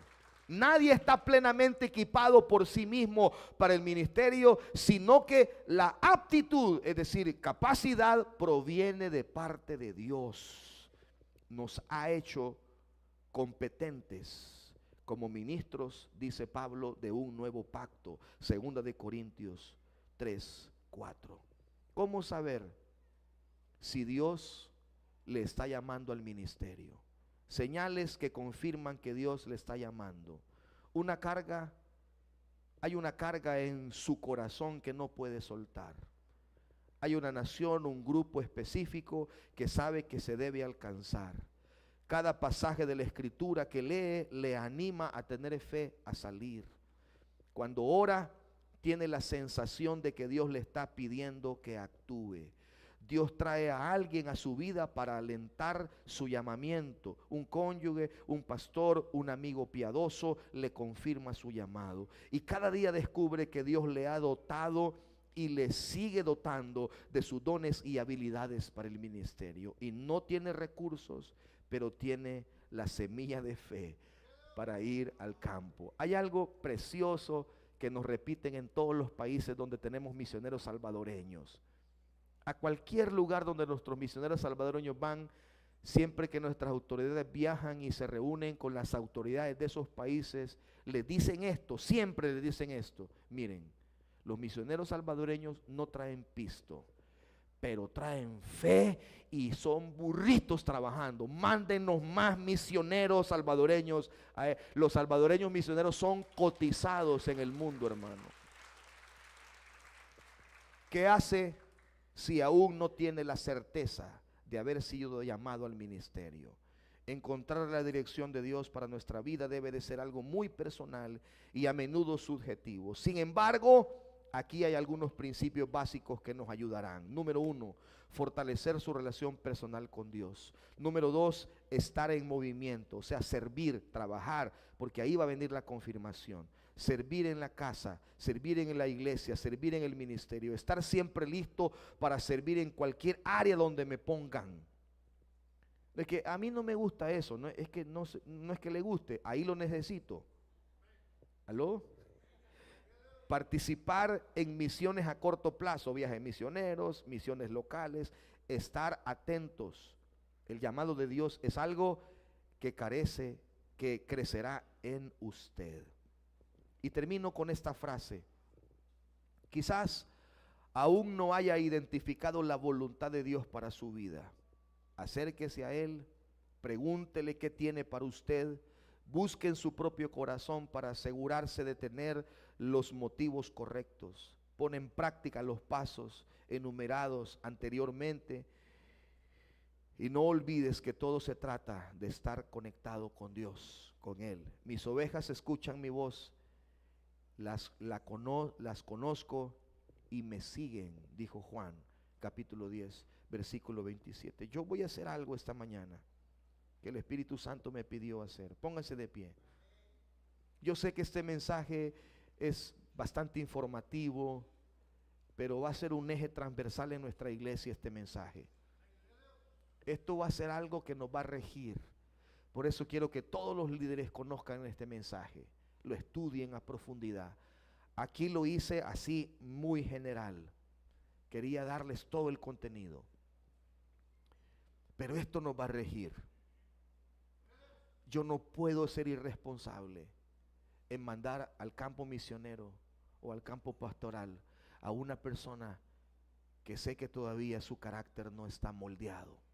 Nadie está plenamente equipado por sí mismo para el ministerio, sino que la aptitud, es decir, capacidad, proviene de parte de Dios. Nos ha hecho competentes como ministros, dice Pablo, de un nuevo pacto. Segunda de Corintios 3:4. ¿Cómo saber si Dios le está llamando al ministerio? Señales que confirman que Dios le está llamando. Hay una carga en su corazón que no puede soltar. Hay una nación, un grupo específico que sabe que se debe alcanzar. Cada pasaje de la Escritura que lee le anima a tener fe, a salir. Cuando ora, tiene la sensación de que Dios le está pidiendo que actúe. Dios trae a alguien a su vida para alentar su llamamiento. Un cónyuge, un pastor, un amigo piadoso le confirma su llamado. Y cada día descubre que Dios le ha dotado y le sigue dotando de sus dones y habilidades para el ministerio. Y no tiene recursos, pero tiene la semilla de fe para ir al campo. Hay algo precioso que nos repiten en todos los países donde tenemos misioneros salvadoreños. A cualquier lugar donde nuestros misioneros salvadoreños van, siempre que nuestras autoridades viajan y se reúnen con las autoridades de esos países, les dicen esto, siempre les dicen esto. Miren, los misioneros salvadoreños no traen pisto, pero traen fe y son burritos trabajando. Mándenos más misioneros salvadoreños. Los salvadoreños misioneros son cotizados en el mundo, hermano. ¿Qué hace si aún no tiene la certeza de haber sido llamado al ministerio? Encontrar la dirección de Dios para nuestra vida debe de ser algo muy personal y a menudo subjetivo. Sin embargo, aquí hay algunos principios básicos que nos ayudarán. Número 1, fortalecer su relación personal con Dios. Número 2, estar en movimiento, o sea, servir, trabajar, porque ahí va a venir la confirmación. Servir en la casa, servir en la iglesia, servir en el ministerio, estar siempre listo para servir en cualquier área donde me pongan. De que a mí no me gusta eso, no es que no es que le guste, ahí lo necesito. ¿Aló? Participar en misiones a corto plazo, viajes misioneros, misiones locales, estar atentos. El llamado de Dios es algo que crecerá en usted. Y termino con esta frase. Quizás aún no haya identificado la voluntad de Dios para su vida. Acérquese a Él, pregúntele qué tiene para usted, busque en su propio corazón para asegurarse de tener los motivos correctos. Pone en práctica los pasos enumerados anteriormente y no olvides que todo se trata de estar conectado con Dios, con Él. Mis ovejas escuchan mi voz, las conozco y me siguen, dijo Juan, capítulo 10, versículo 27. Yo voy a hacer algo esta mañana que el Espíritu Santo me pidió hacer. Pónganse de pie. Yo sé que este mensaje es bastante informativo, pero va a ser un eje transversal en nuestra iglesia este mensaje. Esto va a ser algo que nos va a regir. Por eso quiero que todos los líderes conozcan este mensaje, lo estudien a profundidad. Aquí lo hice así muy general. Quería darles todo el contenido. Pero esto nos va a regir. Yo no puedo ser irresponsable en mandar al campo misionero o al campo pastoral a una persona que sé que todavía su carácter no está moldeado.